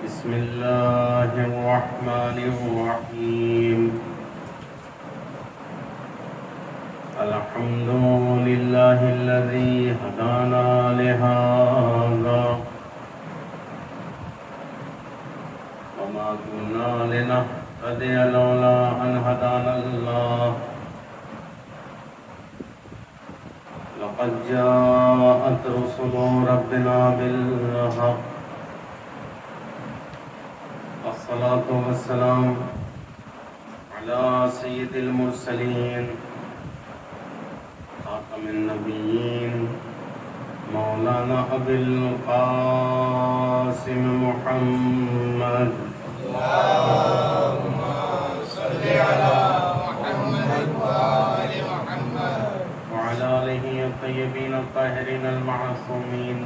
بسم الله الرحمن الرحيم. الحمد لله الذي هدانا لهذا وما كنا لنهتدي لولا أن هدانا الله. لقد جاءت رسل ربنا بالحق. الصلاة والسلام على سيد المرسلين خاتم النبيين مولانا أبي القاسم محمد. اللهم صل على محمد وآل محمد وعلى آله الطيبين الطاهرين المعصومين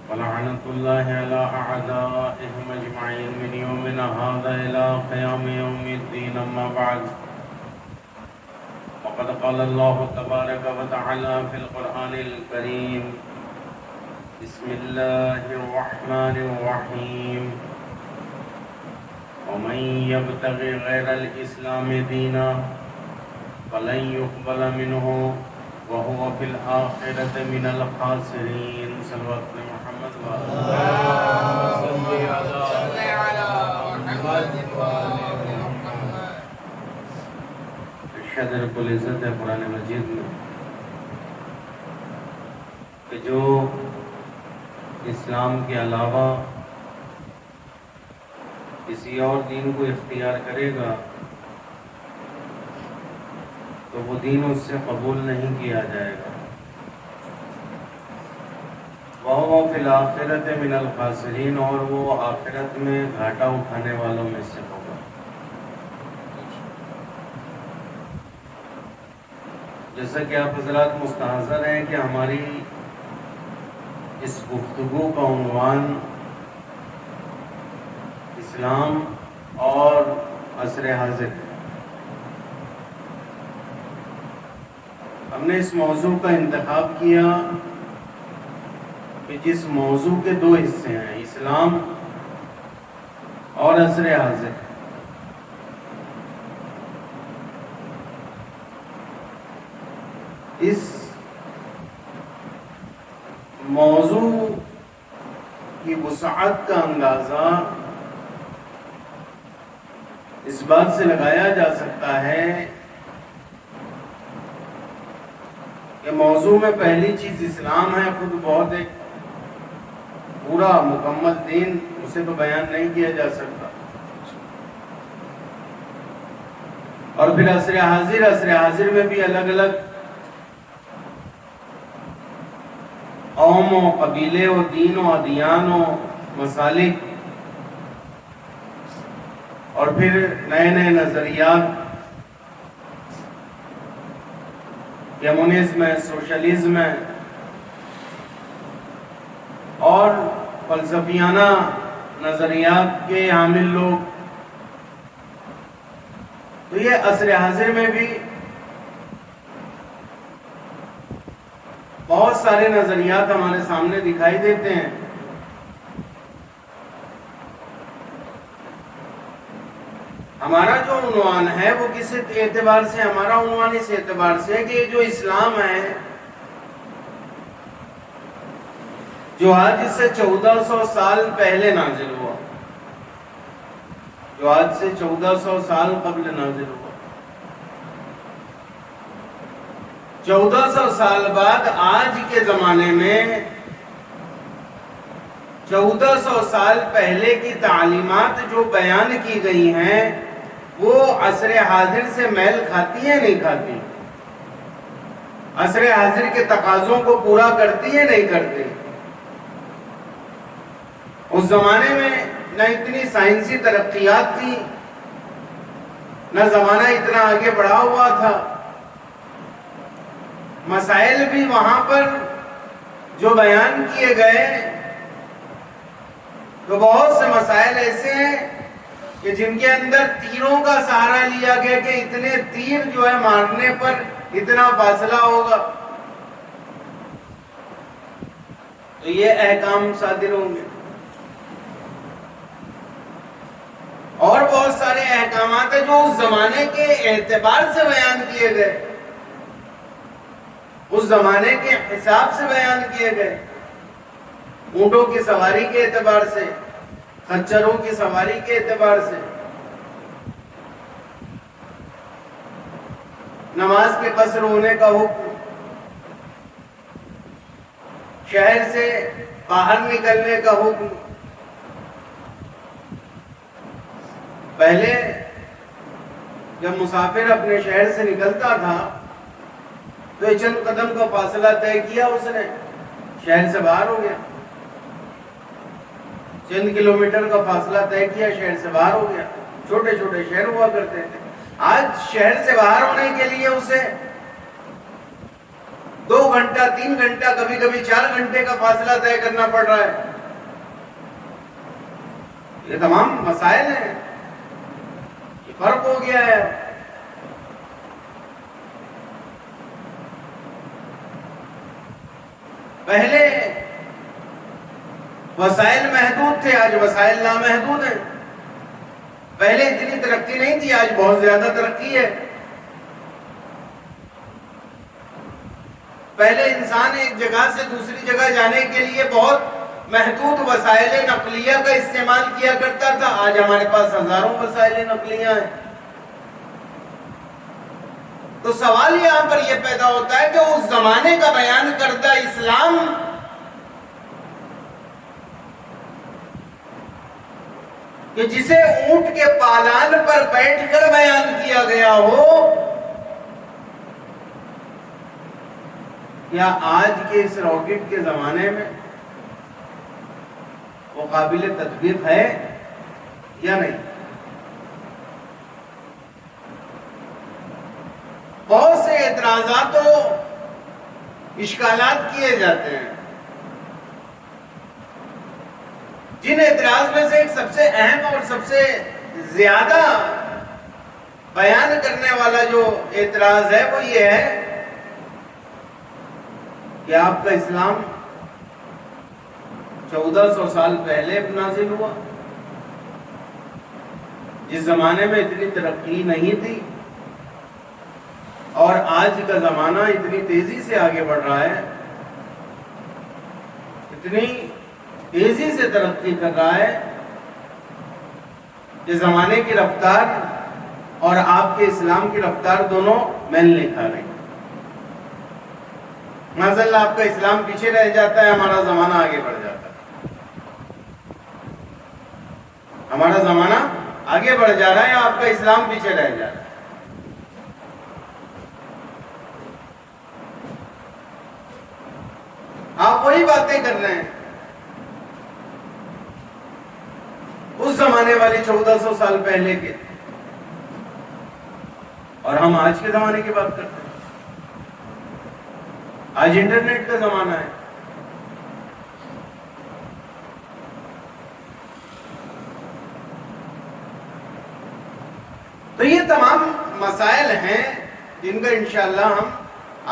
ولعنة الله على أعدائهم أجمعين من يومنا هذا إلى قيام يوم الدين. أما بعد، وقد قال الله تبارك وتعالى في القرآن الكريم: بسم الله الرحمن الرحيم. ومن يبتغي غير الإسلام دينا فلن يقبل منه وهو في الآخرة من الخاسرين. صلوات محمد اللهم صل على محمد وآل محمد. ارشاد رب العزت ہے قرآن مجید میں کہ جو اسلام کے علاوہ کسی اور دین کو اختیار کرے گا تو وہ دین اس سے قبول نہیں کیا جائے گا. وَهُوَ فِي الْآخِرَةِ مِنَ الْخَاسِرِينَ، اور وہ آخرت میں گھاٹا اٹھانے والوں میں سے ہوگا. جیسا کہ آپ حضرات مستحضر ہیں کہ ہماری اس گفتگو کا عنوان اسلام اور عصر حاضر ہے. ہم نے اس موضوع کا انتخاب کیا کہ جس موضوع کے دو حصے ہیں، اسلام اور عصر حاضر. اس موضوع کی وسعت کا اندازہ اس بات سے لگایا جا سکتا ہے کہ موضوع میں پہلی چیز اسلام ہے. خود بہت ایک پورا مکمل دین، اسے تو بیان نہیں کیا جا سکتا. اور پھر عصر حاضر میں بھی الگ الگ قوم و قبیلے و دین و ادیان و مسالک، اور پھر نئے نئے نظریات، کمیونزم ہے، سوشلزم ہے، اور فلسفیانہ نظریات کے حامل لوگ. تو یہ عصر حاضر میں بھی بہت سارے نظریات ہمارے سامنے دکھائی دیتے ہیں. ہمارا جو عنوان ہے وہ کس اعتبار سے، ہمارا عنوان اس اعتبار سے ہے کہ یہ جو اسلام ہے، جو آج سے 1400 سال پہلے نازل ہوا، جو آج سے 1400 سال قبل نازل ہوا، 1400 سال بعد آج کے زمانے میں 1400 سال پہلے کی تعلیمات جو بیان کی گئی ہیں وہ عصر حاضر سے میل کھاتی ہیں نہیں کھاتی؟ عصر حاضر کے تقاضوں کو پورا کرتی ہے نہیں کرتی؟ اس زمانے میں نہ اتنی سائنسی ترقیات تھی، نہ زمانہ اتنا آگے بڑھا ہوا تھا. مسائل بھی وہاں پر جو بیان کیے گئے تو بہت سے مسائل ایسے ہیں کہ جن کے اندر تیروں کا سہارا لیا گیا کہ اتنے تیر جو ہے مارنے پر اتنا فاصلہ ہوگا. تو یہ احکام صادر ہوں گے. تعلیمات ہیں جو اس زمانے کے اعتبار سے بیان کیے گئے، اس زمانے کے حساب سے بیان کیے گئے، اونٹوں کی سواری کے اعتبار سے، خچروں کی سواری کے اعتبار سے، نماز کے قصر ہونے کا حکم، شہر سے باہر نکلنے کا حکم۔ پہلے جب مسافر اپنے شہر سے نکلتا تھا تو یہ چند قدم کا فاصلہ طے کیا، اس نے شہر سے باہر ہو گیا، چند کلومیٹر کا فاصلہ طے کیا، شہر سے باہر ہو گیا۔ چھوٹے چھوٹے شہر ہوا کرتے تھے، آج شہر سے باہر ہونے کے لیے اسے 2 گھنٹہ 3 گھنٹہ کبھی کبھی 4 گھنٹے کا فاصلہ طے کرنا پڑ رہا ہے۔ یہ تمام مسائل ہیں، یہ فرق ہو گیا ہے۔ پہلے وسائل محدود تھے، آج وسائل نامحدود ہیں۔ پہلے اتنی ترقی نہیں تھی، آج بہت زیادہ ترقی ہے۔ پہلے انسان ایک جگہ سے دوسری جگہ جانے کے لیے بہت محدود وسائل نقلیہ کا استعمال کیا کرتا تھا، آج ہمارے پاس ہزاروں وسائل نقلیہ ہیں۔ تو سوال یہاں پر یہ پیدا ہوتا ہے کہ اس زمانے کا بیان کردہ اسلام کہ جسے اونٹ کے پالان پر بیٹھ کر بیان کیا گیا ہو، کیا آج کے اس راکٹ کے زمانے میں وہ قابل تطبیق ہے یا نہیں؟ بہت سے اعتراضات و اشکالات کیے جاتے ہیں، جن اعتراض میں سے ایک سب سے اہم اور سب سے زیادہ بیان کرنے والا جو اعتراض ہے وہ یہ ہے کہ آپ کا اسلام 1400 سال پہلے نازل ہوا، جس زمانے میں اتنی ترقی نہیں تھی، اور آج کا زمانہ اتنی تیزی سے آگے بڑھ رہا ہے، اتنی تیزی سے ترقی کر رہا ہے کہ زمانے کی رفتار اور آپ کے اسلام کی رفتار دونوں میل نہیں کھا رہی۔ معاذاللہ آپ کا اسلام پیچھے رہ جاتا ہے، ہمارا زمانہ آگے بڑھ جاتا ہے، ہمارا زمانہ آگے بڑھ جا رہا ہے، آپ کا اسلام پیچھے رہ جا رہا ہے۔ آپ وہی باتیں کر رہے ہیں اس زمانے والی 1400 سال پہلے کے، اور ہم آج کے زمانے کی بات کرتے ہیں۔ آج انٹرنیٹ کا زمانہ ہے، تو یہ تمام مسائل ہیں جن کا انشاءاللہ ہم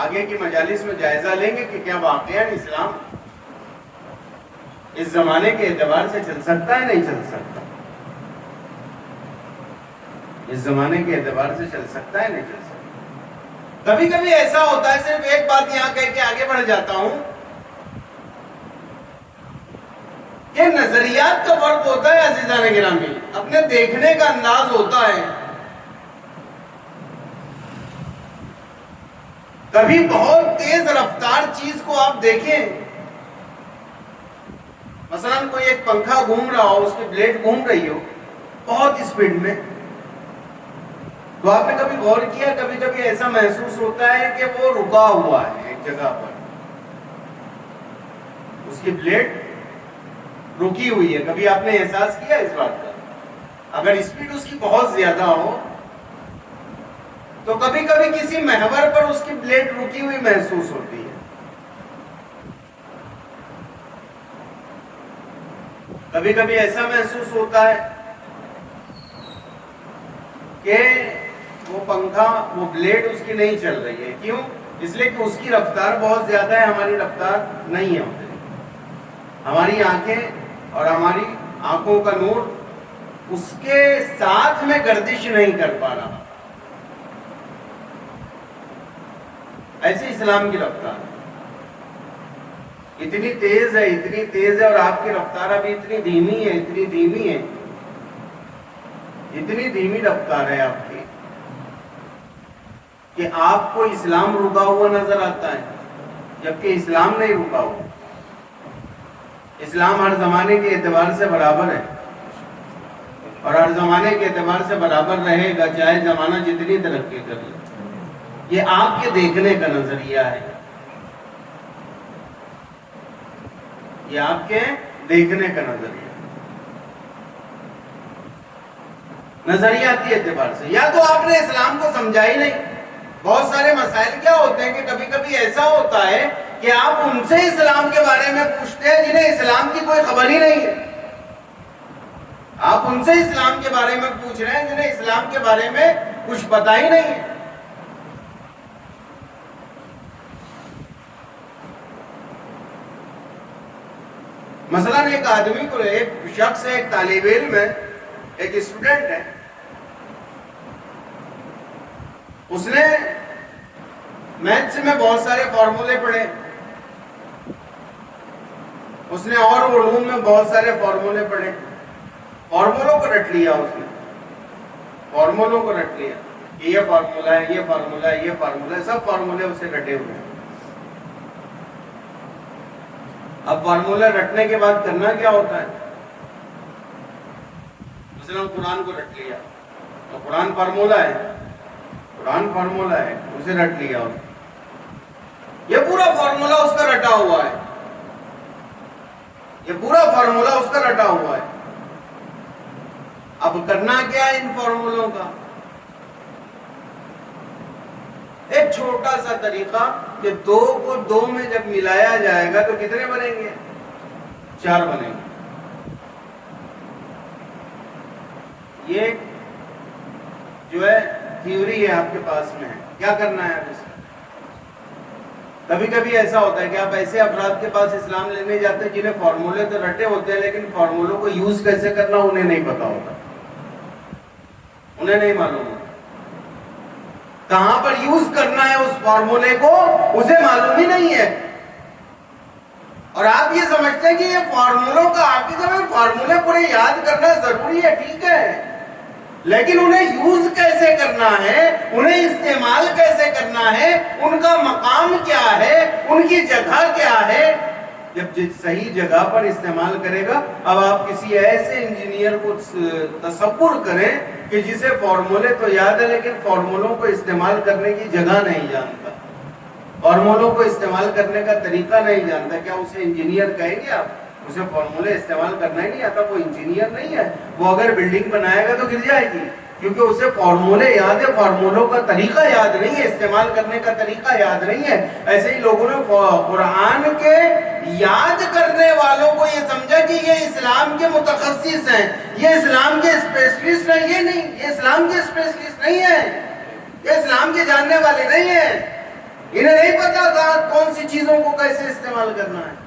آگے کی مجالس میں جائزہ لیں گے کہ کیا واقعاً اسلام اس زمانے کے اعتبار سے چل سکتا ہے، نہیں چل سکتا، اس زمانے کے اعتبار سے چل سکتا ہے، نہیں چل سکتا۔ کبھی کبھی ایسا ہوتا ہے، صرف ایک بات یہاں کہہ کے آگے بڑھ جاتا ہوں، کہ نظریات کا فرق ہوتا ہے عزیزان گرامی، اپنے دیکھنے کا انداز ہوتا ہے۔ کبھی بہت تیز رفتار چیز کو آپ دیکھیں، مثلا کوئی ایک پنکھا گھوم رہا ہو، اس کی بلیڈ گھوم رہی ہو بہت اسپیڈ میں، تو آپ نے کبھی غور کیا، کبھی کبھی ایسا محسوس ہوتا ہے کہ وہ رکا ہوا ہے ایک جگہ پر، اس کی بلیڈ رکی ہوئی ہے، کبھی آپ نے احساس کیا اس بات کا؟ اگر اسپیڈ اس کی بہت زیادہ ہو تو کبھی کبھی کسی محور پر اس کی بلیڈ رکی ہوئی محسوس ہوتی ہے، کبھی کبھی ایسا محسوس ہوتا ہے کہ وہ پنکھا، وہ بلیڈ اس کی نہیں چل رہی ہے۔ کیوں؟ اس لیے کہ اس کی رفتار بہت زیادہ ہے، ہماری رفتار نہیں ہے اتنی۔ ہماری آنکھیں اور ہماری آنکھوں کا نور اس کے ساتھ میں گردش نہیں کر پا رہا. ایسے اسلام کی رفتار اتنی تیز ہے اور آپ کی رفتار ابھی اتنی دھیمی رفتار ہے آپ کی کہ آپ کو اسلام رکا ہوا نظر آتا ہے جبکہ اسلام نہیں رکا ہوا. اسلام ہر زمانے کے اعتبار سے برابر ہے اور ہر زمانے کے اعتبار سے برابر رہے گا چاہے زمانہ جتنی ترقی کر لے. یہ آپ کے دیکھنے کا نظریہ ہے, یہ آپ کے دیکھنے کا نظریاتی اعتبار سے. یا تو آپ نے اسلام کو سمجھا ہی نہیں. بہت سارے مسائل کیا ہوتے ہیں کہ کبھی کبھی ایسا ہوتا ہے کہ آپ ان سے اسلام کے بارے میں پوچھتے ہیں جنہیں اسلام کی کوئی خبر ہی نہیں ہے. آپ ان سے اسلام کے بارے میں پوچھ رہے ہیں جنہیں اسلام کے بارے میں کچھ پتا ہی نہیں ہے. مثلا ایک آدمی کو, ایک شخص ہے, ایک طالب علم ہے, ایک اسٹوڈنٹ ہے, اس نے میتھس میں بہت سارے فارمولے پڑھے, اس نے اور علوم میں بہت سارے فارمولے پڑھے, فارمولوں کو رٹ لیا, اس نے فارمولوں کو رٹ لیا کہ یہ فارمولہ ہے, یہ فارمولہ ہے, یہ فارمولہ ہے, سب فارمولے اسے رٹے ہوئے ہیں. اب فارمولہ رٹنے کے بعد کرنا کیا ہوتا ہے؟ مثلا قرآن کو رٹ لیا تو قرآن فارمولہ ہے, اسے رٹ لیا. یہ پورا فارمولہ اس کا رٹا ہوا ہے, اب کرنا کیا ہے ان فارمولوں کا؟ ایک چھوٹا سا طریقہ کہ 2 کو 2 میں جب ملایا جائے گا تو کتنے بنیں گے؟ 4 بنیں گے. یہ جو ہے تھیوری ہے آپ کے پاس میں ہے, کیا کرنا ہے اب اس کا؟ کبھی کبھی ایسا ہوتا ہے کہ آپ ایسے افراد کے پاس اسلام لینے جاتے ہیں جنہیں فارمولے تو رٹے ہوتے ہیں لیکن فارمولوں کو یوز کیسے کرنا انہیں نہیں پتا ہوتا, انہیں نہیں معلوم ہوتا کہاں پر یوز کرنا ہے اس فارمولے کو, اسے معلوم ہی نہیں ہے. اور آپ یہ سمجھتے ہیں کہ یہ فارمولوں کا حافظ ہے, فارمولے پورے یاد کرنا ضروری ہے, ٹھیک ہے, لیکن انہیں یوز کیسے کرنا ہے, انہیں استعمال کیسے کرنا ہے, ان کا مقام کیا ہے, ان کی جگہ کیا ہے. جب صحیح جگہ پر استعمال کرے گا. اب آپ کسی ایسے انجینئر کو تصور کریں کہ جسے فارمولے تو یاد ہے لیکن فارمولوں کو استعمال کرنے کی جگہ نہیں جانتا, فارمولوں کو استعمال کرنے کا طریقہ نہیں جانتا, کیا اسے انجینئر کہیں گے آپ؟ اسے فارمولے استعمال کرنا ہی نہیں آتا, وہ انجینئر نہیں ہے. وہ اگر بلڈنگ بنائے گا تو گر جائے گی کیونکہ اسے فارمولے یاد ہے, فارمولوں کا طریقہ یاد نہیں ہے, استعمال کرنے کا طریقہ یاد نہیں ہے. ایسے ہی لوگوں نے قرآن کے یاد کرنے والوں کو یہ سمجھا کہ یہ اسلام کے متخصص ہیں, یہ اسلام کے اسپیشلسٹ ہیں. یہ نہیں, یہ اسلام کے اسپیشلسٹ نہیں ہیں, یہ اسلام کے جاننے والے نہیں ہیں. انہیں نہیں پتا تھا کون سی چیزوں کو کیسے استعمال کرنا ہے.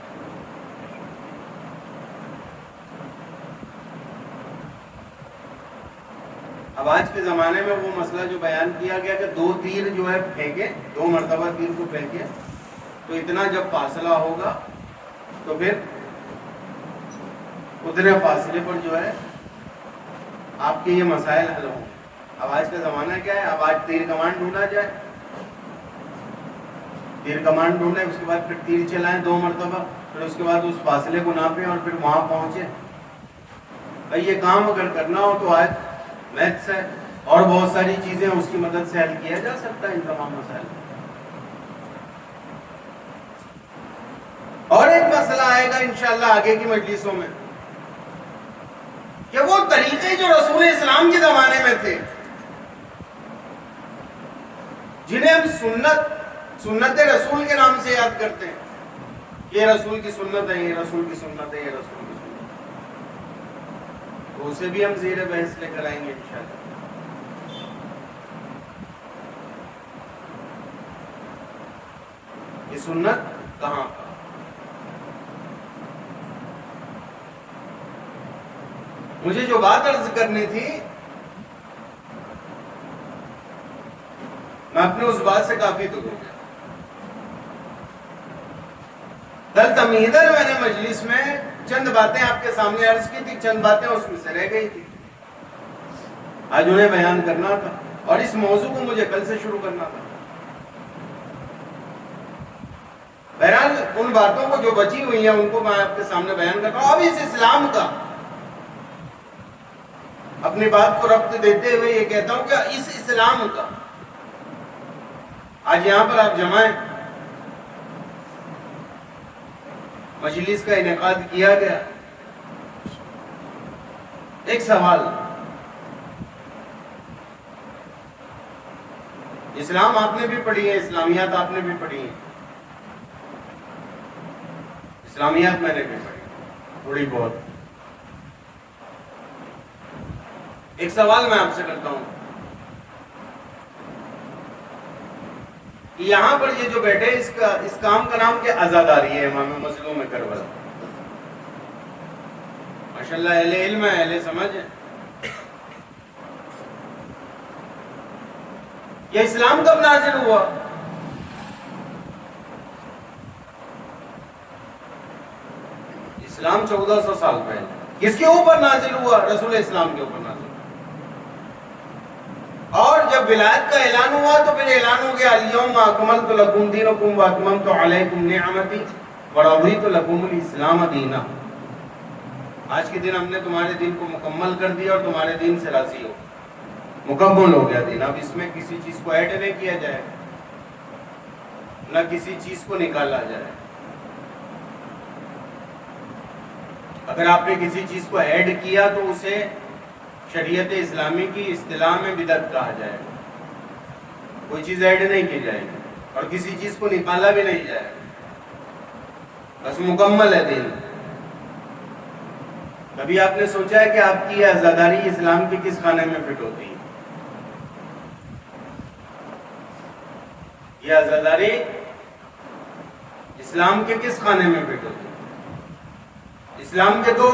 اب آج کے زمانے میں وہ مسئلہ جو بیان کیا گیا کہ 2 تیر جو ہے پھینکے, 2 مرتبہ تیر کو پھینکے تو اتنا جب فاصلہ ہوگا تو پھر اتنے فاصلے پر جو ہے آپ کے یہ مسائل حل ہوں. اب آج کا زمانہ کیا ہے, اب آج تیر کمان ڈھونڈا جائے, تیر کمان ڈھونڈے, اس کے بعد پھر تیر چلائیں 2 مرتبہ, پھر اس کے بعد اس فاصلے کو ناپیں اور پھر وہاں پہنچے. بھائی یہ کام اگر کرنا ہو تو آج میتھس ہے اور بہت ساری چیزیں اس کی مدد سے حل کیا جا سکتا ہے ان تمام مسائل. اور ایک مسئلہ آئے گا انشاءاللہ آگے کی مجلسوں میں کہ وہ طریقے جو رسول اسلام کے زمانے میں تھے, جنہیں ہم سنت رسول کے نام سے یاد کرتے ہیں, یہ رسول کی سنت ہے, یہ رسول کی سنت ہے, یہ رسول کی سنت ہے, تو اسے بھی ہم زیر بحث لے کر آئیں گے انشاءاللہ. یہ سنت کہاں پر؟ مجھے جو بات عرض کرنی تھی میں اپنے اس بات سے کافی دور ہو گیا. کل تمہیدر میں نے مجلس میں چند باتیں آپ کے سامنے عرض کی تھی، چند باتیں اس میں سے رہ گئی تھی، آج انہیں بیان کرنا تھا اور اس موضوع کو مجھے کل سے شروع کرنا تھا. بہرحال ان باتوں کو جو بچی ہوئی ہیں ان کو میں آپ کے سامنے بیان کرتا ہوں. اب اس اسلام کا اپنی بات کو ربط دیتے ہوئے یہ کہتا ہوں کہ اس اسلام کا آج یہاں پر آپ جمع ہیں، مجلس کا انعقاد کیا گیا. ایک سوال، اسلام آپ نے بھی پڑھی ہے، اسلامیات آپ نے بھی پڑھی ہے، اسلامیات میں نے بھی پڑھی تھوڑی بہت. ایک سوال میں آپ سے کرتا ہوں کہ یہاں پر یہ جو بیٹھے اس کام کا نام کیا؟ عزاداری ہے. امام مظلوم کربلا، ماشاءاللہ اہل علم ہے، اہل سمجھ ہے. یہ اسلام کب نازل ہوا؟ اسلام 1400 سال پہلے. کس کے اوپر نازل ہوا؟ رسول اسلام کے اوپر نازل ہوا. اور جب ولایت کا اعلان ہوا تو پھر اعلان ہو گیا الیوم اکملت لکم دینکم واتممت علیکم نعمتی ورضیت لکم الاسلام دینا. آج کے دن ہم نے تمہارے دین کو مکمل کر دیا اور تمہارے دین سے راضی ہو، مکمل ہو گیا دین. اب اس میں کسی چیز کو ایڈ نہیں کیا جائے، نہ کسی چیز کو نکالا جائے. اگر آپ نے کسی چیز کو ایڈ کیا تو اسے شریعت اسلامی کی اصطلاح میں بدعت کہا جائے گا. کوئی چیز ایڈ نہیں کی جائے گی اور کسی چیز کو نکالا بھی نہیں جائے گا، بس مکمل ہے دین. کبھی آپ نے سوچا ہے کہ آپ کی یہ عزاداری اسلام کے کس خانے میں فٹ ہوتی ہے؟ یہ عزاداری اسلام کے کس خانے میں فٹ ہوتی ہے؟ اسلام کے دو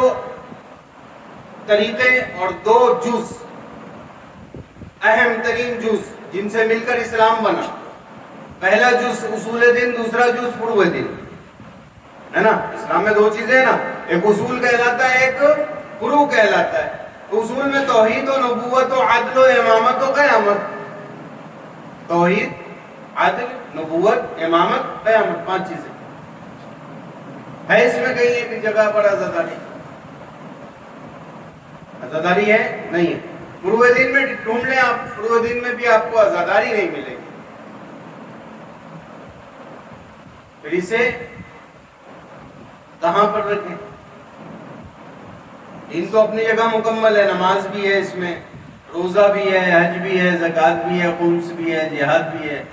طریقے اور دو جز، اہم ترین جز جن سے مل کر اسلام بنا. پہلا جز اصول دین، دوسرا جز فروع دین، ہے نا. اسلام میں دو چیزیں ہیں نا، ایک اصول کہلاتا ہے، ایک فروع کہلاتا ہے. اصول میں توحید و نبوت و عدل و امامت و قیامت. توحید، عدل، نبوت، امامت، قیامت، 5 چیزیں ہے. اس میں کہیں ایک جگہ پر عزاداری ہے؟ نہیں ہے. فروع دین میں ڈھونڈ لیں آپ، فروع دین میں بھی آپ کو عزاداری نہیں ملے گی. پھر اسے کہاں پر رکھیں؟ دین تو اپنی جگہ مکمل ہے، نماز بھی ہے، اس میں روزہ بھی ہے، حج بھی ہے، زکوٰۃ بھی ہے، خمس بھی ہے، جہاد بھی ہے،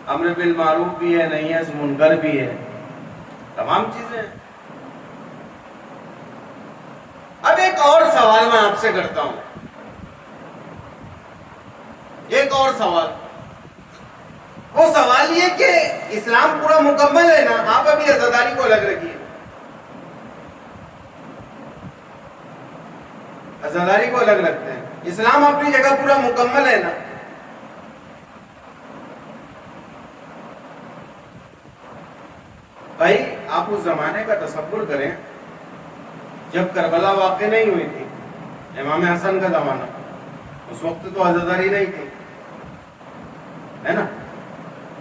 امر بالمعروف بھی ہے، نہی عن منکر بھی ہے، تمام چیزیں ہیں. اب ایک اور سوال میں آپ سے کرتا ہوں، ایک اور سوال. وہ سوال یہ کہ اسلام پورا مکمل ہے نا، آپ ابھی عزاداری کو الگ رکھیے. عزاداری کو الگ رکھتے ہیں، اسلام اپنی جگہ پورا مکمل ہے نا. بھائی آپ اس زمانے کا تصور کریں جب کربلا واقع نہیں ہوئی تھی، امام حسن کا زمانہ، اس وقت تو عزاداری نہیں تھی، ہے نا.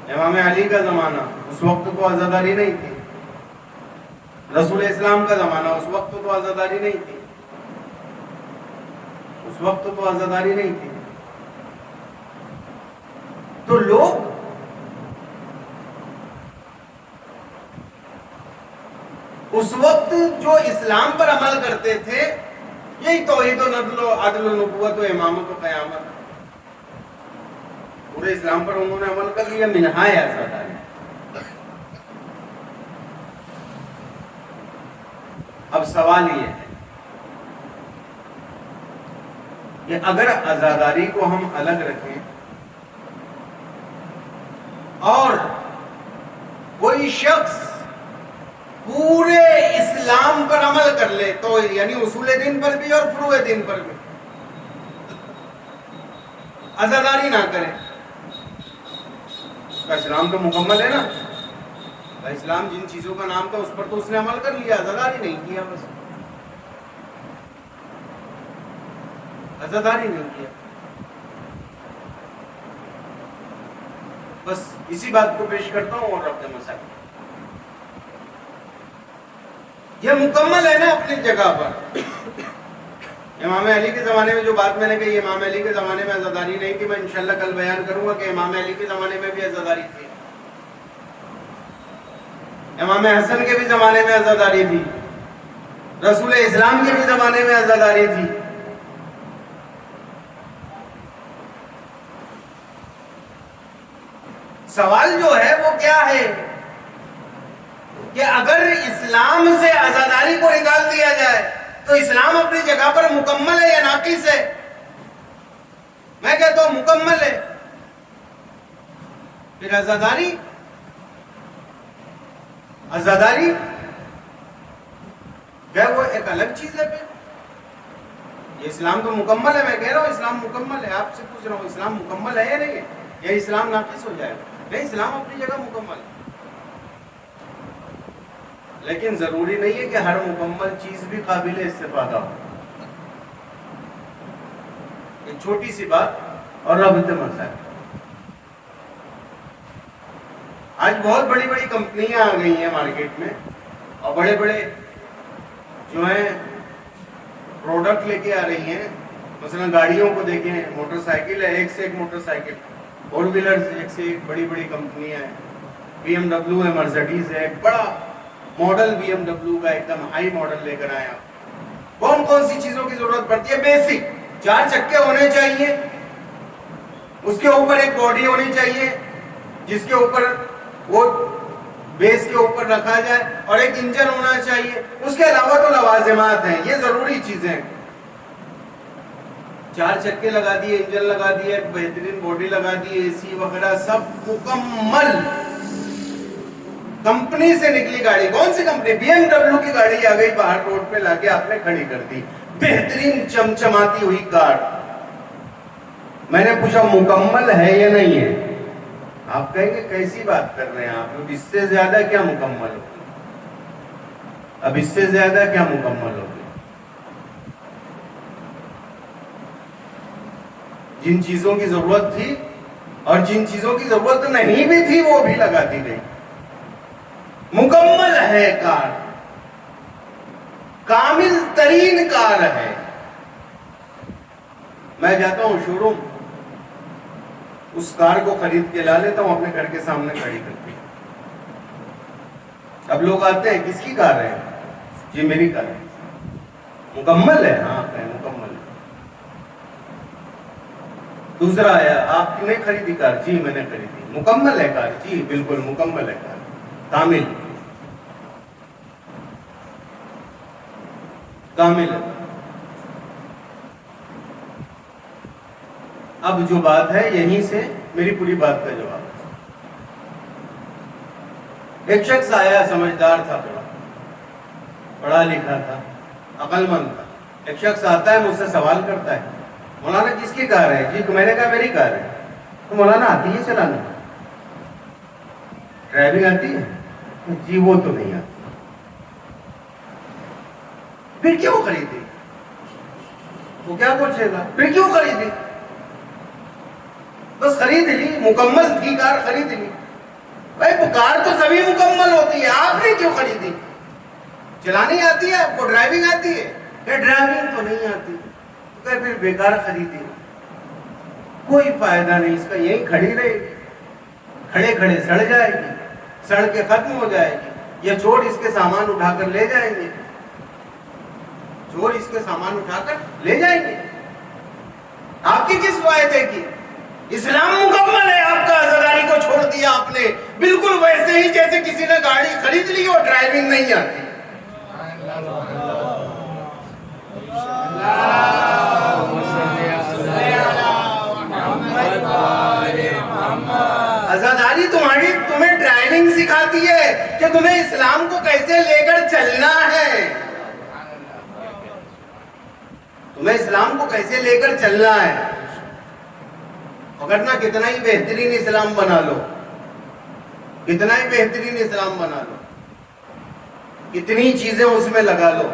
امام علی کا زمانہ، اس وقت تو عزاداری نہیں تھی. رسول اسلام کا زمانہ، اس وقت تو عزاداری نہیں تھی، اس وقت تو عزاداری نہیں تھی. تو لوگ اس وقت جو اسلام پر عمل کرتے تھے، یہی توحید و عدل و نبوت و امامت و قیامت، پورے اسلام پر انہوں نے عمل کر لیا منہائے عزاداری. اب سوال یہ ہے کہ اگر عزاداری کو ہم الگ رکھیں اور کوئی شخص پورے اسلام پر عمل کر لے تو یعنی اصول دین پر بھی اور فروع دین پر بھی، عزاداری نہ کرے، اس کا اسلام تو مکمل ہے نا، اسلام جن چیزوں کا نام تھا اس پر تو اس نے عمل کر لیا، عزاداری نہیں کیا، بس عزاداری نہیں کیا، بس اسی بات کو پیش کرتا ہوں اور اپنے مسائل، یہ مکمل ہے نا اپنی جگہ پر۔ امام علی کے زمانے میں جو بات میں نے کہی، امام علی کے زمانے میں عزاداری نہیں تھی، میں انشاءاللہ کل بیان کروں گا کہ امام علی کے زمانے میں بھی عزاداری تھی، امام حسن کے بھی زمانے میں عزاداری تھی، رسول اسلام کے بھی زمانے میں عزاداری تھی۔ سوال جو ہے وہ کیا ہے کہ اگر اسلام سے عزاداری کو نکال دیا جائے تو اسلام اپنی جگہ پر مکمل ہے یا ناقص ہے؟ میں کہتا ہوں مکمل ہے۔ پھر عزاداری کیا وہ ایک الگ چیز ہے؟ پھر یہ اسلام تو مکمل ہے، میں کہہ رہا ہوں اسلام مکمل ہے، آپ سے پوچھ رہا ہوں اسلام مکمل ہے یا نہیں ہے؟ یا اسلام ناقص ہو جائے گا؟ نہیں، اسلام اپنی جگہ مکمل ہے، لیکن ضروری نہیں ہے کہ ہر مکمل چیز بھی قابل استفادہ ہو۔ ایک چھوٹی سی بات اور ربط مسائل، آج بہت بڑی بڑی کمپنیاں آ گئی ہیں مارکیٹ میں، اور بڑے بڑے جو ہیں پروڈکٹ لے کے آ رہی ہیں، مثلا گاڑیوں کو دیکھیں، موٹر سائیکل ہے، ایک سے ایک موٹر سائیکل، فور ویلرز ایک سے ایک بڑی بڑی کمپنیاں ہیں، بی ایم ڈبلیو ہے، مرسڈیز ہے، ایک بڑا ماڈل بی ایم ڈبلیو کا ایک دم ہائی ماڈل لے کر آیا۔ کون کون سی چیزوں کی ضرورت پڑتی ہے؟ بیسک 4 چکے ہونے چاہیے، اس کے اوپر ایک باڈی ہونی چاہیے جس کے اوپر وہ بیس کے اوپر رکھا جائے، اور ایک انجن ہونا چاہیے، اس کے علاوہ تو لوازمات ہیں، یہ ضروری چیزیں ہیں۔ 4 چکے لگا دیے، انجن لگا دیے، بہترین باڈی لگا دی، اے سی وغیرہ سب مکمل، کمپنی سے نکلی گاڑی۔ کون سی کمپنی؟ بی ایم ڈبلیو کی گاڑی آ گئی، باہر روڈ پہ لا کے آپ نے کھڑی کر دی، بہترین چمچماتی ہوئی کار۔ میں نے پوچھا مکمل ہے یا نہیں ہے؟ آپ کہیں گے کیسی بات کر رہے ہیں آپ لوگ، اس سے زیادہ کیا مکمل ہوگی؟ اب اس سے زیادہ کیا مکمل ہوگی؟ جن چیزوں کی ضرورت تھی اور جن چیزوں کی ضرورت نہیں بھی تھی وہ بھی لگا دی گئی، مکمل ہے کار، کامل ترین کار ہے۔ میں جاتا ہوں شو روم، اس کار کو خرید کے لا لیتا ہوں، اپنے گھر کے سامنے کھڑی کرتی ہوں۔ اب لوگ آتے ہیں، کس کی کار ہے؟ جی میری کار ہے۔ مکمل ہے؟ ہاں مکمل ہے۔ دوسرا آیا، آپ نے خریدی کار؟ جی میں نے خریدی۔ مکمل ہے کار؟ جی بالکل مکمل ہے کار، کامل ہے۔ اب جو بات ہے یہیں سے میری پوری بات کا جواب ہے۔ ایک شخص آیا، سمجھدار تھا، پڑھا لکھا تھا، عقل مند تھا۔ ایک شخص آتا ہے، مجھ سے سوال کرتا ہے، مولانا کس کی کار ہے؟ جی میں نے کہا میری کار ہے۔ تو مولانا آتی ہے چلانا؟ ڈرائیونگ آتی ہے؟ جی وہ تو نہیں آتی۔ پھر کیوں خریدی؟ وہ کیا پوچھے گا، پھر کیوں خریدی؟ بس خرید لی، مکمل تھی کار، خرید لی۔ بھائی کار تو سبھی مکمل ہوتی ہے، آپ نے کیوں خریدی؟ چلانی آتی ہے آپ کو؟ ڈرائیونگ آتی ہے؟ ڈرائیونگ تو نہیں آتی، تو پھر بیکار خریدی، کوئی فائدہ نہیں اس کا، یہیں کھڑی رہے گی، کھڑے کھڑے سڑ جائے گی، سڑ کے ختم ہو جائے گی، یا چور اس کے سامان اٹھا کر لے جائیں گے، چور اس کے سامان اٹھا کر لے جائیں گے، آپ کی کس فائدے کی؟ اسلام مکمل ہے، آپ کا عزاداری کو چھوڑ دیا آپ نے، بالکل ویسے ہی جیسے کسی نے گاڑی خرید لی اور ڈرائیونگ نہیں آتی۔ عزاداری تمہیں ڈرائیونگ سکھاتی ہے کہ تمہیں اسلام کو کیسے لے کر چلنا ہے، تمہیں اسلام کو کیسے لے کر چلنا ہے۔ پکڑنا کتنا ہی بہترین اسلام بنا لو، کتنا ہی بہترین اسلام بنا لو، کتنی چیزیں اس میں لگا لو،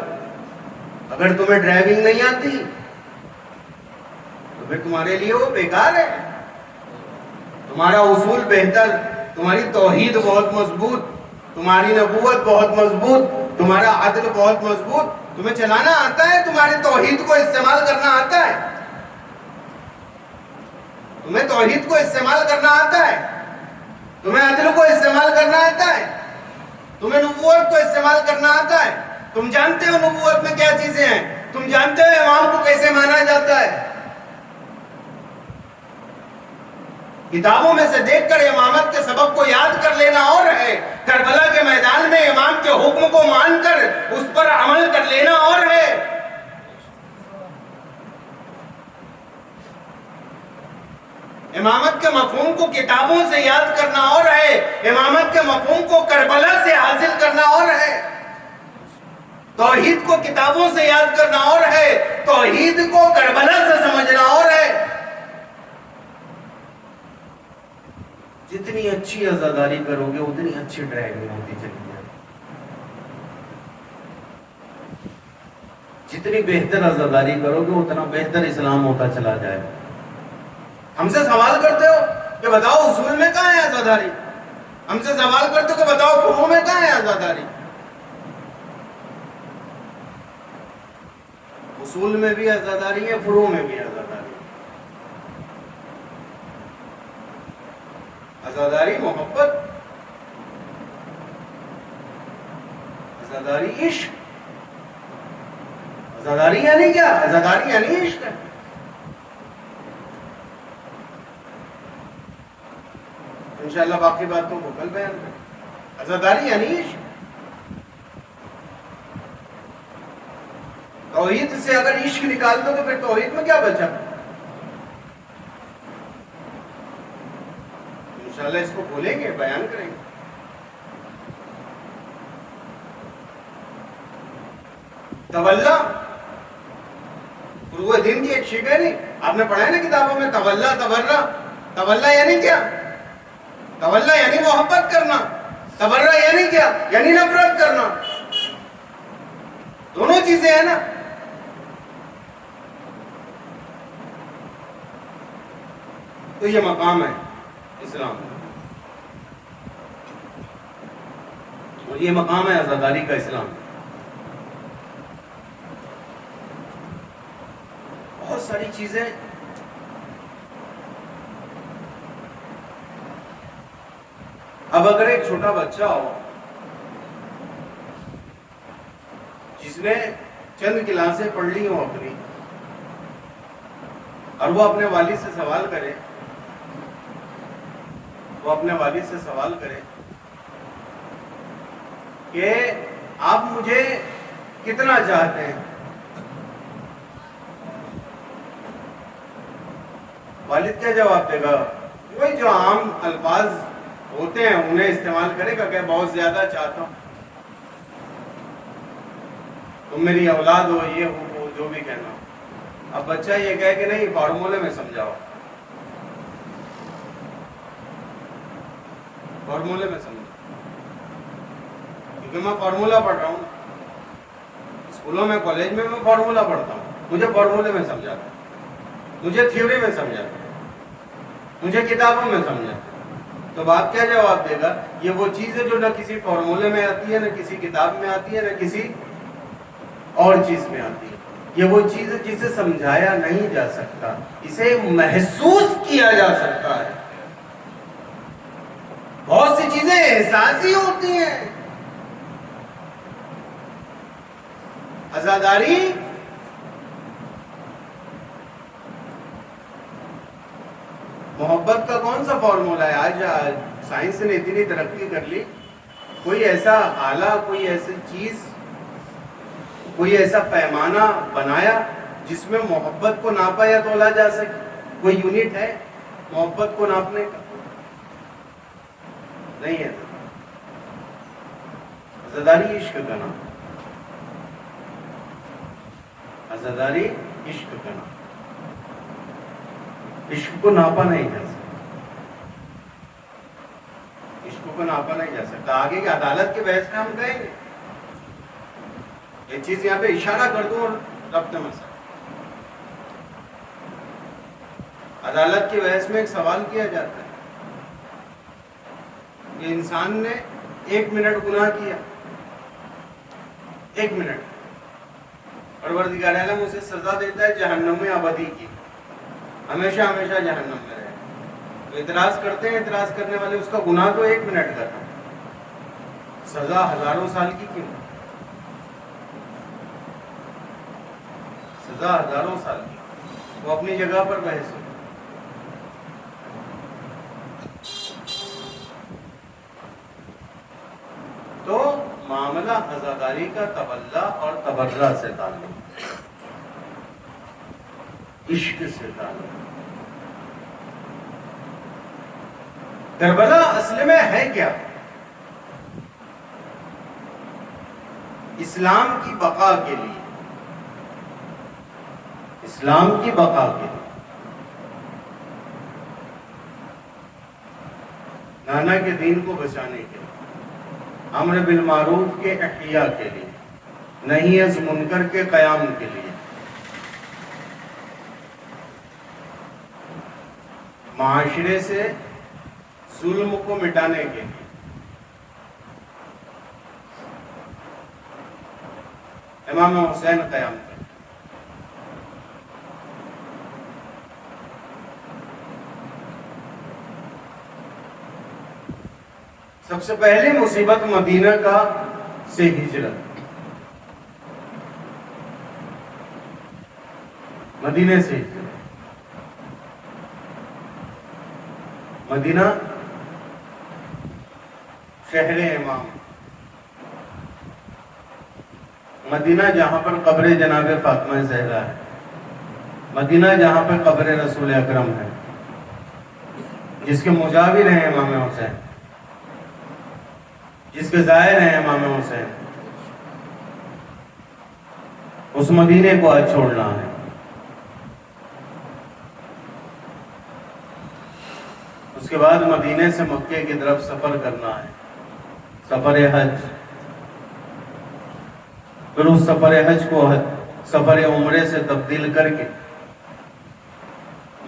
اگر تمہیں ڈرائیونگ نہیں آتی تو پھر تمہارے لیے وہ بیکار ہے۔ تمہارا اصول بہتر، تمہاری توحید بہت مضبوط، تمہاری نبوت بہت مضبوط، تمہارا عدل بہت مضبوط، تمہیں چلانا آتا ہے، تمہاری توحید کو استعمال کرنا آتا ہے، تمہیں توحید کو استعمال کرنا آتا ہے، تمہیں عدل کو استعمال کرنا آتا ہے، تمہیں نبوت کو استعمال کرنا آتا ہے، تم جانتے ہو نبوت میں کیا چیزیں ہیں، تم جانتے ہو امام کو کیسے مانا جاتا ہے۔ کتابوں میں سے دیکھ کر امامت کے سبب کو یاد کر لینا اور ہے، کربلا کے میدان میں امام کے حکم کو مان کر اس پر عمل کر لینا اور ہے۔ امامت کے مفہوم کو کتابوں سے یاد کرنا اور ہے، امامت کے مفہوم کو کربلا سے حاصل کرنا اور ہے، توحید کو کتابوں سے یاد کرنا اور ہے، توحید کو کربلا سے سمجھنا اور ہے۔ جتنی اچھی عزاداری کرو گے اتنی اچھی ڈرائیونگ ہوتی چلی جائے، جتنی بہتر عزاداری کرو گے اتنا بہتر اسلام ہوتا چلا جائے۔ ہم سے سوال کرتے ہو کہ بتاؤ اصول میں کہاں ہے عزاداری، ہم سے سوال کرتے ہو کہ بتاؤ فروع میں کہاں ہے عزاداری۔ اصول میں بھی عزاداری ہے، فروع میں بھی عزاداری ہے۔ عزاداری محبت، عزاداری عشق، عزاداری یعنی کیا؟ عزاداری یعنی عشق ہے۔ انشاءاللہ باقی باتوں کو کل بیان کریں۔ عزاداری یعنی عشق۔ توحید سے اگر عشق نکال دو تو پھر توحید میں کیا بچا؟ انشاءاللہ اس کو بولیں گے، بیان کریں گے۔ تولا فروع دین کی ایک شکل ہے، نہیں آپ نے پڑھا ہے نا کتابوں میں، تولا تبرہ۔ تولا یعنی کیا؟ تولا یعنی محبت کرنا، تبرہ یعنی کیا؟ یعنی نفرت کرنا۔ دونوں چیزیں ہیں نا۔ تو یہ مقام ہے اسلام، اور یہ مقام ہے عزاداری کا اسلام۔ بہت ساری چیزیں اب اگر ایک چھوٹا بچہ ہو جس نے چند کلاسیں پڑھ لی ہوں اپنی، اور وہ اپنے والد سے سوال کرے، وہ اپنے والد سے سوال کرے کہ آپ مجھے کتنا چاہتے ہیں، والد کیا جواب دے گا؟ وہی جو عام الفاظ ہوتے ہیں انہیں استعمال کرے گا کہ بہت زیادہ چاہتا ہوں، تم میری اولاد ہو، یہ ہو، وہ جو بھی کہنا ہو۔ اب بچہ یہ کہے کہ نہیں فارمولے میں سمجھاؤ، فارمولے میں سمجھاؤ، کیونکہ میں فارمولہ پڑھ رہا ہوں، اسکولوں میں کالج میں فارمولہ پڑھتا ہوں، مجھے فارمولے میں سمجھاتا، مجھے تھیوری میں سمجھاتا، مجھے کتابوں میں سمجھاتا۔ تو باپ کیا جواب دے گا؟ یہ وہ چیز ہے جو نہ کسی فارمولے میں آتی ہے، نہ کسی کتاب میں آتی ہے، نہ کسی اور چیز میں آتی ہے۔ یہ وہ چیز ہے جسے سمجھایا نہیں جا سکتا، اسے محسوس کیا جا سکتا ہے۔ بہت سی چیزیں احساسی ہوتی ہیں۔ عزاداری محبت کا کون سا فارمولہ ہے؟ آج سائنس نے اتنی ترقی کر لی، کوئی ایسا آلہ، کوئی ایسی چیز، کوئی ایسا پیمانہ بنایا جس میں محبت کو ناپا یا تولا جا سکے؟ کوئی یونٹ ہے محبت کو ناپنے کا؟ نہیں ہے۔ عزاداری عشق کا نام، عزاداری عشق کا نام، عشق کو ناپا نہیں جا سکتا، عشق کو ناپا نہیں جا سکتا۔ آگے کی عدالت کے بحث میں ہم کہیں گے، ایک چیز یہاں پہ اشارہ کر دوں اور ربط مسئلہ۔ عدالت کی بحث میں ایک سوال کیا جاتا ہے کہ انسان نے 1 منٹ گناہ کیا، 1 منٹ، پروردگار عالم اسے سزا دیتا ہے جہنم میں ابدی کی، ہمیشہ ہمیشہ جہنم میں رہے۔ تو اعتراض کرتے ہیں اعتراض کرنے والے، اس کا گناہ تو 1 منٹ کا تھا، سزا ہزاروں سال کی کیوں؟ سزا ہزاروں سال کی، وہ اپنی جگہ پر بحث ہو۔ تو معاملہ عزاداری کا تولّا اور تبرہ سے تعلق، عشق سے تعلق۔ کربلا اصل میں ہے کیا؟ اسلام کی بقا کے لیے، اسلام کی بقا کے لیے، نانا کے دین کو بچانے کے لیے، امر بالمعروف کے احیاء کے لیے، نہی از منکر کے قیام کے لیے، معاشرے سے ظلم کو مٹانے کے لیے، امام حسین قیام کرتے۔ سب سے پہلے مصیبت مدینہ کا سے ہجرت، مدینہ سے ہجرت، مدینہ شہر امام، مدینہ جہاں پر قبر جناب فاطمہ زہرا ہے، مدینہ جہاں پر قبر رسول اکرم ہے، جس کے مجاور ہیں امام حسین، جس کے زائر ہیں امام حسین، اس مدینے کو آج چھوڑنا ہے۔ اس کے بعد مدینے سے مکے کی طرف سفر کرنا ہے، سفر حج، پھر اس سفر حج کو سفر عمرے سے تبدیل کر کے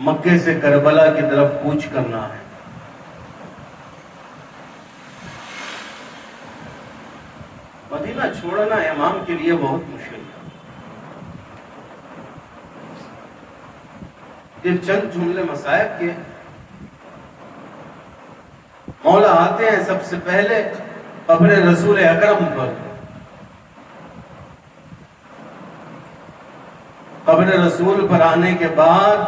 مکے سے کربلا کی طرف کوچ کرنا ہے۔ مدینہ چھوڑنا امام کے لیے بہت مشکل ہے۔ یہ چند جملے مصائب کے، مولا آتے ہیں سب سے پہلے قبر رسول اکرم پر، قبر رسول پر آنے کے بعد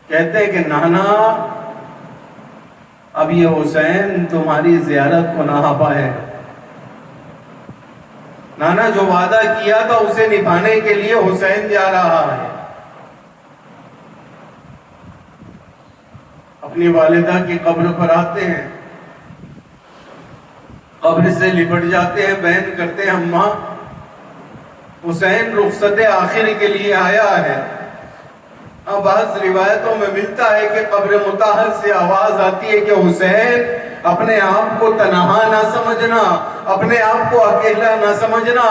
کہتے ہیں کہ نانا اب یہ حسین تمہاری زیارت کو نہ آ پائے، نانا جو وعدہ کیا تھا اسے نبھانے کے لیے حسین جا رہا ہے۔ اپنی والدہ کی قبر پر آتے ہیں، قبر سے لپٹ جاتے ہیں، بیان کرتے ہیں اماں حسین رخصت آخر کے لیے آیا ہے۔ اب بعض روایتوں میں ملتا ہے کہ قبر مطہر سے آواز آتی ہے کہ حسین اپنے آپ کو تنہا نہ سمجھنا، اپنے آپ کو اکیلا نہ سمجھنا،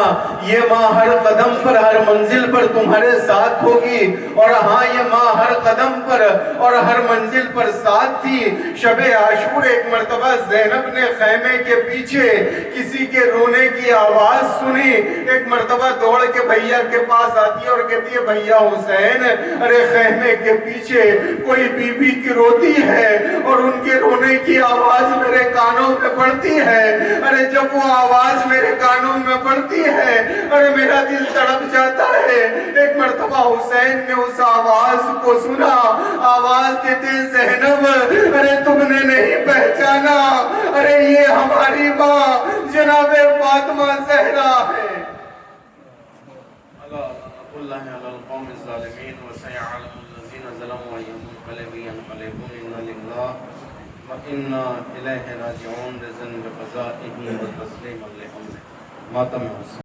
یہ ماں ہر قدم پر ہر منزل پر تمہارے ساتھ ہوگی۔ اور ہاں یہ ماں ہر قدم پر اور ہر منزل پر ساتھ تھی۔ شب عاشور ایک مرتبہ زینب نے خیمے کے پیچھے کسی کے رونے کی آواز سنی، ایک مرتبہ دوڑ کے بھیا کے پاس آتی ہے اور کہتی ہے بھیا حسین ارے خیمے کے پیچھے کوئی بی بی کی روتی ہے اور ان کے رونے کی آواز میرے کانوں میں پڑتی ہے۔ ارے جب وہ آواز میرے کانوں میں پڑتی ہے ارے میرا دل تڑپ جاتا ہے۔ ایک مرتبہ حسین نے اس آواز کو سنا، آواز دیتے زینب ارے تم نے نہیں پہچانا، ارے یہ ہماری ماں جناب فاطمہ زہرا ہے۔ اللہ علی القوم الظالمین وسيعلم الذين ظلموا أيهم منقلب ينقلبون إنا لله وإنا إليه راجعون رضا بقضائه وتسليما لأمره. ماتم حسین.